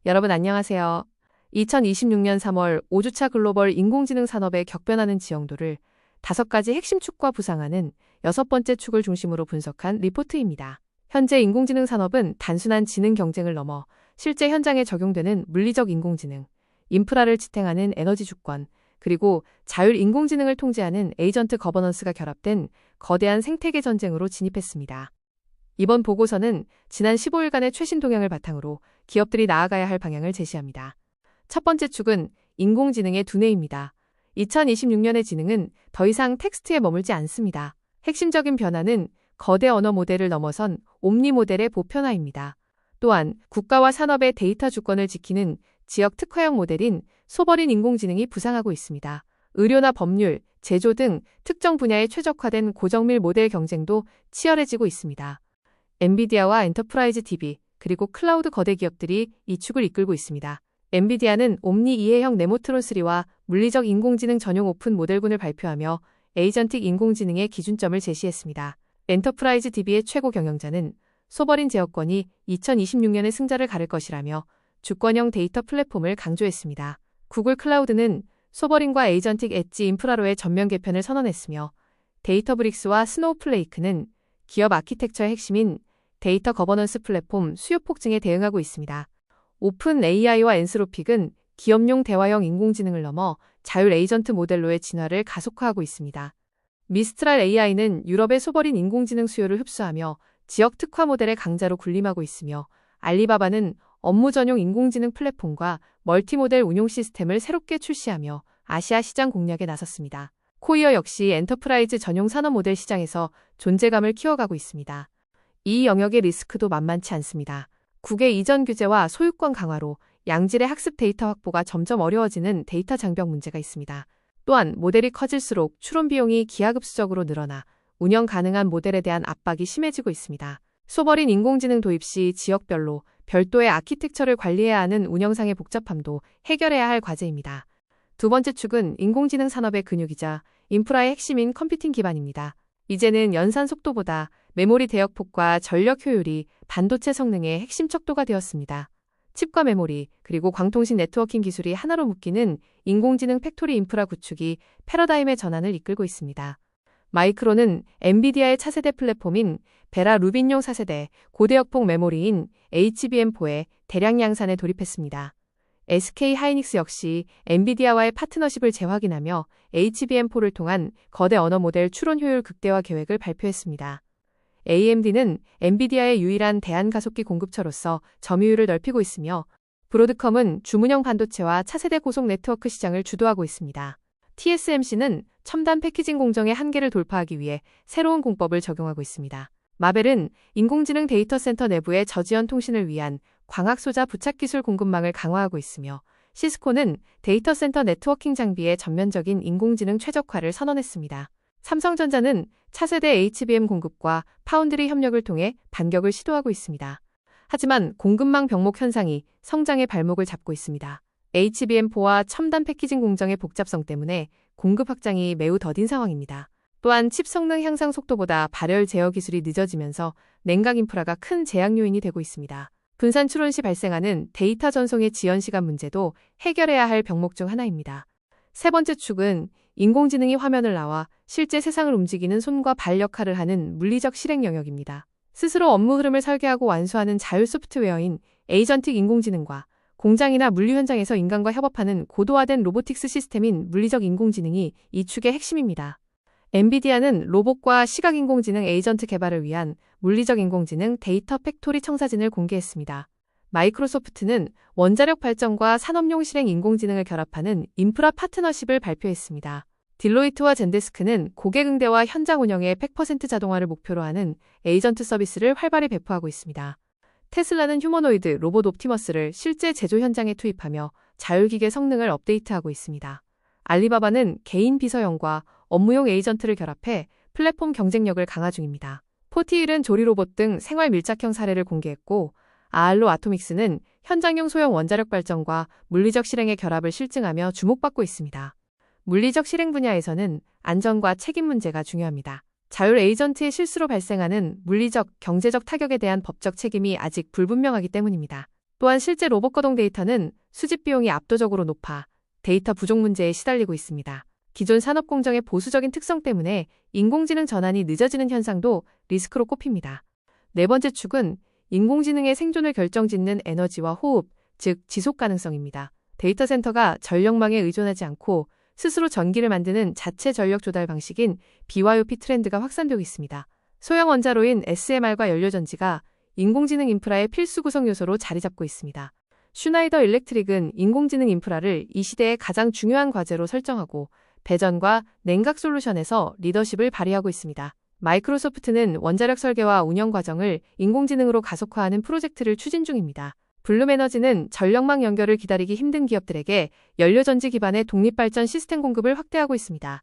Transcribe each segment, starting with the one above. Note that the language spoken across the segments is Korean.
여러분 안녕하세요. 2026년 3월 5주차 글로벌 인공지능 산업의 격변하는 지형도를 5가지 핵심 축과 부상하는 6번째 축을 중심으로 분석한 리포트입니다. 현재 인공지능 산업은 단순한 지능 경쟁을 넘어 실제 현장에 적용되는 물리적 인공지능, 인프라를 지탱하는 에너지 주권, 그리고 자율 인공지능을 통제하는 에이전트 거버넌스가 결합된 거대한 생태계 전쟁으로 진입했습니다. 이번 보고서는 지난 15일간의 최신 동향을 바탕으로 기업들이 나아가야 할 방향을 제시합니다. 첫 번째 축은 인공지능의 두뇌입니다. 2026년의 지능은 더 이상 텍스트에 머물지 않습니다. 핵심적인 변화는 거대 언어 모델을 넘어선 옴니 모델의 보편화입니다. 또한 국가와 산업의 데이터 주권을 지키는 지역 특화형 모델인 소버린 인공지능이 부상하고 있습니다. 의료나 법률, 제조 등 특정 분야에 최적화된 고정밀 모델 경쟁도 치열해지고 있습니다. 엔비디아와 엔터프라이즈 DB, 그리고 클라우드 거대 기업들이 이 축을 이끌고 있습니다. 엔비디아는 옴니 이해형 네모트론 3와 물리적 인공지능 전용 오픈 모델군을 발표하며 에이전틱 인공지능의 기준점을 제시했습니다. 엔터프라이즈 DB의 최고 경영자는 소버린 제어권이 2026년의 승자를 가를 것이라며 주권형 데이터 플랫폼을 강조했습니다. 구글 클라우드는 소버린과 에이전틱 엣지 인프라로의 전면 개편을 선언했으며 데이터브릭스와 스노우플레이크는 기업 아키텍처의 핵심인 데이터 거버넌스 플랫폼 수요 폭증에 대응하고 있습니다. 오픈 AI와 엔스로픽은 기업용 대화형 인공지능을 넘어 자율 에이전트 모델로의 진화를 가속화하고 있습니다. 미스트랄 AI는 유럽의 소버린 인공지능 수요를 흡수하며 지역 특화 모델의 강자로 군림하고 있으며 알리바바는 업무 전용 인공지능 플랫폼과 멀티모델 운용 시스템을 새롭게 출시하며 아시아 시장 공략에 나섰습니다. 코이어 역시 엔터프라이즈 전용 산업 모델 시장에서 존재감을 키워가고 있습니다. 이 영역의 리스크도 만만치 않습니다. 국외 이전 규제와 소유권 강화로 양질의 학습 데이터 확보가 점점 어려워지는 데이터 장벽 문제가 있습니다. 또한 모델이 커질수록 추론 비용이 기하급수적으로 늘어나 운영 가능한 모델에 대한 압박이 심해지고 있습니다. 소버린 인공지능 도입 시 지역별로 별도의 아키텍처를 관리해야 하는 운영상의 복잡함도 해결해야 할 과제입니다. 두 번째 축은 인공지능 산업의 근육이자 인프라의 핵심인 컴퓨팅 기반입니다. 이제는 연산 속도보다 메모리 대역폭과 전력 효율이 반도체 성능의 핵심 척도가 되었습니다. 칩과 메모리, 그리고 광통신 네트워킹 기술이 하나로 묶이는 인공지능 팩토리 인프라 구축이 패러다임의 전환을 이끌고 있습니다. 마이크론은 엔비디아의 차세대 플랫폼인 베라 루빈용 4세대 고대역폭 메모리인 HBM4의 대량 양산에 돌입했습니다. SK 하이닉스 역시 엔비디아와의 파트너십을 재확인하며 HBM4를 통한 거대 언어 모델 추론 효율 극대화 계획을 발표했습니다. AMD는 엔비디아의 유일한 대안가속기 공급처로서 점유율을 넓히고 있으며 브로드컴은 주문형 반도체와 차세대 고속 네트워크 시장을 주도하고 있습니다. TSMC는 첨단 패키징 공정의 한계를 돌파하기 위해 새로운 공법을 적용하고 있습니다. 마벨은 인공지능 데이터 센터 내부의 저지연 통신을 위한 광학소자 부착 기술 공급망을 강화하고 있으며 시스코는 데이터 센터 네트워킹 장비의 전면적인 인공지능 최적화를 선언했습니다. 삼성전자는 차세대 HBM 공급과 파운드리 협력을 통해 반격을 시도하고 있습니다. 하지만 공급망 병목 현상이 성장의 발목을 잡고 있습니다. HBM4와 첨단 패키징 공정의 복잡성 때문에 공급 확장이 매우 더딘 상황입니다. 또한 칩 성능 향상 속도보다 발열 제어 기술이 늦어지면서 냉각 인프라가 큰 제약 요인이 되고 있습니다. 분산 추론 시 발생하는 데이터 전송의 지연 시간 문제도 해결해야 할 병목 중 하나입니다. 세 번째 축은 인공지능이 화면을 나와 실제 세상을 움직이는 손과 발 역할을 하는 물리적 실행 영역입니다. 스스로 업무 흐름을 설계하고 완수하는 자율 소프트웨어인 에이전틱 인공지능과 공장이나 물류 현장에서 인간과 협업하는 고도화된 로보틱스 시스템인 물리적 인공지능이 이 축의 핵심입니다. 엔비디아는 로봇과 시각인공지능 에이전트 개발을 위한 물리적 인공지능 데이터 팩토리 청사진을 공개했습니다. 마이크로소프트는 원자력 발전과 산업용 실행 인공지능을 결합하는 인프라 파트너십을 발표했습니다. 딜로이트와 젠데스크는 고객 응대와 현장 운영의 100% 자동화를 목표로 하는 에이전트 서비스를 활발히 배포하고 있습니다. 테슬라는 휴머노이드 로봇 옵티머스를 실제 제조 현장에 투입하며 자율기계 성능을 업데이트하고 있습니다. 알리바바는 개인 비서용과 업무용 에이전트를 결합해 플랫폼 경쟁력을 강화 중입니다. 포티일은 조리 로봇 등 생활 밀착형 사례를 공개했고 아알로 아토믹스는 현장용 소형 원자력 발전과 물리적 실행의 결합을 실증하며 주목받고 있습니다. 물리적 실행 분야에서는 안전과 책임 문제가 중요합니다. 자율 에이전트의 실수로 발생하는 물리적, 경제적 타격에 대한 법적 책임이 아직 불분명하기 때문입니다. 또한 실제 로봇 거동 데이터는 수집 비용이 압도적으로 높아 데이터 부족 문제에 시달리고 있습니다. 기존 산업 공정의 보수적인 특성 때문에 인공지능 전환이 늦어지는 현상도 리스크로 꼽힙니다. 네 번째 축은 인공지능의 생존을 결정짓는 에너지와 호흡, 즉 지속 가능성입니다. 데이터 센터가 전력망에 의존하지 않고 스스로 전기를 만드는 자체 전력 조달 방식인 BYOP 트렌드가 확산되고 있습니다. 소형 원자로인 SMR과 연료전지가 인공지능 인프라의 필수 구성 요소로 자리 잡고 있습니다. 슈나이더 일렉트릭은 인공지능 인프라를 이 시대의 가장 중요한 과제로 설정하고 배전과 냉각 솔루션에서 리더십을 발휘하고 있습니다. 마이크로소프트는 원자력 설계와 운영 과정을 인공지능으로 가속화하는 프로젝트를 추진 중입니다. 블룸에너지는 전력망 연결을 기다리기 힘든 기업들에게 연료전지 기반의 독립발전 시스템 공급을 확대하고 있습니다.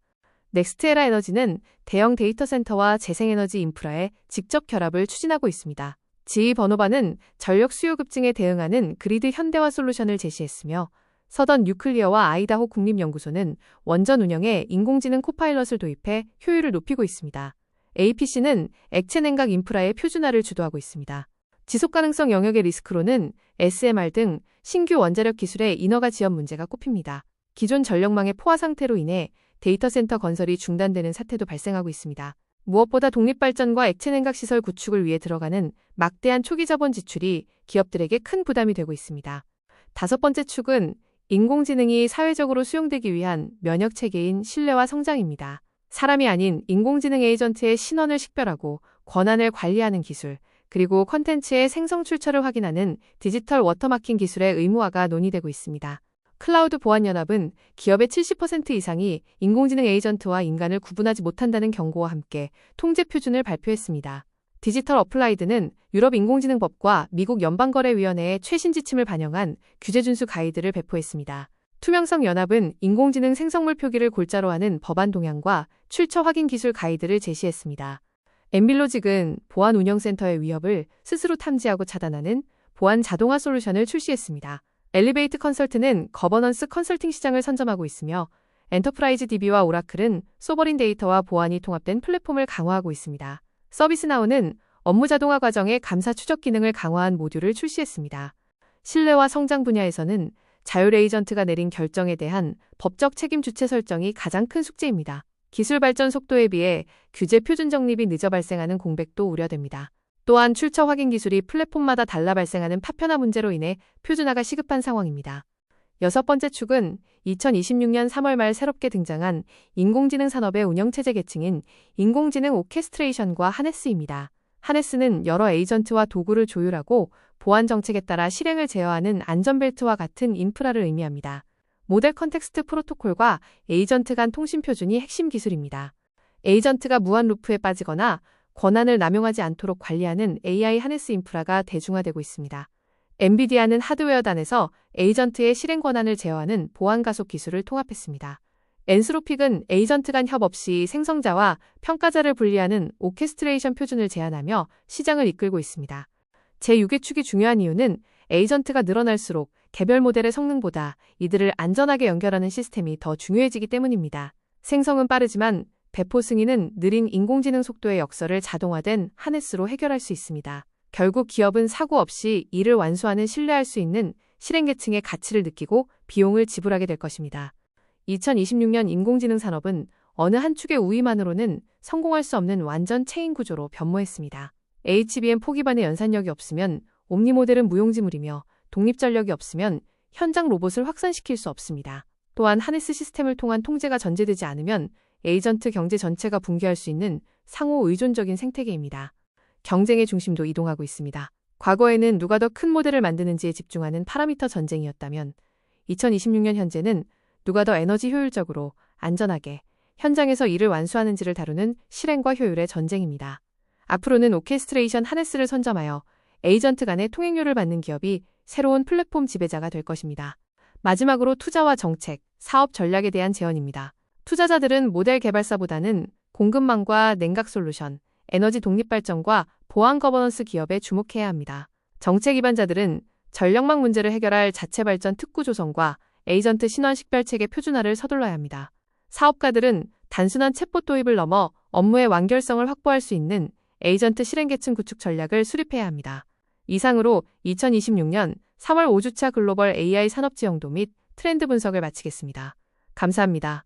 넥스트에라 에너지는 대형 데이터 센터와 재생에너지 인프라의 직접 결합을 추진하고 있습니다. GE 버노바는 전력 수요 급증에 대응하는 그리드 현대화 솔루션을 제시했으며 서던 뉴클리어와 아이다호 국립연구소는 원전 운영에 인공지능 코파일럿을 도입해 효율을 높이고 있습니다. APC는 액체 냉각 인프라의 표준화를 주도하고 있습니다. 지속가능성 영역의 리스크로는 SMR 등 신규 원자력 기술의 인허가 지연 문제가 꼽힙니다. 기존 전력망의 포화 상태로 인해 데이터 센터 건설이 중단되는 사태도 발생하고 있습니다. 무엇보다 독립발전과 액체 냉각 시설 구축을 위해 들어가는 막대한 초기 자본 지출이 기업들에게 큰 부담이 되고 있습니다. 다섯 번째 축은 인공지능이 사회적으로 수용되기 위한 면역 체계인 신뢰와 성장입니다. 사람이 아닌 인공지능 에이전트의 신원을 식별하고 권한을 관리하는 기술, 그리고 콘텐츠의 생성 출처를 확인하는 디지털 워터마킹 기술의 의무화가 논의되고 있습니다. 클라우드 보안연합은 기업의 70% 이상이 인공지능 에이전트와 인간을 구분하지 못한다는 경고와 함께 통제 표준을 발표했습니다. 디지털 어플라이드는 유럽 인공지능법과 미국 연방거래위원회의 최신 지침을 반영한 규제 준수 가이드를 배포했습니다. 투명성 연합은 인공지능 생성물 표기를 골자로 하는 법안 동향과 출처 확인 기술 가이드를 제시했습니다. 엠빌로직은 보안 운영센터의 위협을 스스로 탐지하고 차단하는 보안 자동화 솔루션을 출시했습니다. 엘리베이트 컨설트는 거버넌스 컨설팅 시장을 선점하고 있으며 엔터프라이즈 DB와 오라클은 소버린 데이터와 보안이 통합된 플랫폼을 강화하고 있습니다. 서비스나우는 업무 자동화 과정의 감사 추적 기능을 강화한 모듈을 출시했습니다. 신뢰와 성장 분야에서는 자율 에이전트가 내린 결정에 대한 법적 책임 주체 설정이 가장 큰 숙제입니다. 기술 발전 속도에 비해 규제 표준 정립이 늦어 발생하는 공백도 우려됩니다. 또한 출처 확인 기술이 플랫폼마다 달라 발생하는 파편화 문제로 인해 표준화가 시급한 상황입니다. 여섯 번째 축은 2026년 3월 말 새롭게 등장한 인공지능 산업의 운영체제 계층인 인공지능 오케스트레이션과 하네스입니다. 하네스는 여러 에이전트와 도구를 조율하고 보안 정책에 따라 실행을 제어하는 안전벨트와 같은 인프라를 의미합니다. 모델 컨텍스트 프로토콜과 에이전트 간 통신 표준이 핵심 기술입니다. 에이전트가 무한 루프에 빠지거나 권한을 남용하지 않도록 관리하는 AI 하네스 인프라가 대중화되고 있습니다. 엔비디아는 하드웨어단에서 에이전트의 실행 권한을 제어하는 보안 가속 기술을 통합했습니다. 엔스로픽은 에이전트 간 협업 없이 생성자와 평가자를 분리하는 오케스트레이션 표준을 제안하며 시장을 이끌고 있습니다. 제6의 축이 중요한 이유는 에이전트가 늘어날수록 개별 모델의 성능보다 이들을 안전하게 연결하는 시스템이 더 중요해지기 때문입니다. 생성은 빠르지만 배포 승인은 느린 인공지능 속도의 역설을 자동화된 하네스로 해결할 수 있습니다. 결국 기업은 사고 없이 이를 완수하는 신뢰할 수 있는 실행계층의 가치를 느끼고 비용을 지불하게 될 것입니다. 2026년 인공지능 산업은 어느 한 축의 우위만으로는 성공할 수 없는 완전 체인 구조로 변모했습니다. HBM 포기반의 연산력이 없으면 옴니 모델은 무용지물이며 독립전력이 없으면 현장 로봇을 확산시킬 수 없습니다. 또한 하네스 시스템을 통한 통제가 전제되지 않으면 에이전트 경제 전체가 붕괴할 수 있는 상호 의존적인 생태계입니다. 경쟁의 중심도 이동하고 있습니다. 과거에는 누가 더 큰 모델을 만드는지에 집중하는 파라미터 전쟁이었다면 2026년 현재는 누가 더 에너지 효율적으로 안전하게 현장에서 일을 완수하는지를 다루는 실행과 효율의 전쟁입니다. 앞으로는 오케스트레이션 하네스를 선점하여 에이전트 간의 통행료를 받는 기업이 새로운 플랫폼 지배자가 될 것입니다. 마지막으로 투자와 정책, 사업 전략에 대한 제언입니다. 투자자들은 모델 개발사보다는 공급망과 냉각 솔루션, 에너지 독립 발전과 보안 거버넌스 기업에 주목해야 합니다. 정책 입안자들은 전력망 문제를 해결할 자체 발전 특구 조성과 에이전트 신원 식별 체계 표준화를 서둘러야 합니다. 사업가들은 단순한 챗봇 도입을 넘어 업무의 완결성을 확보할 수 있는 에이전트 실행계층 구축 전략을 수립해야 합니다. 이상으로 2026년 3월 5주차 글로벌 AI 산업 지형도 및 트렌드 분석을 마치겠습니다. 감사합니다.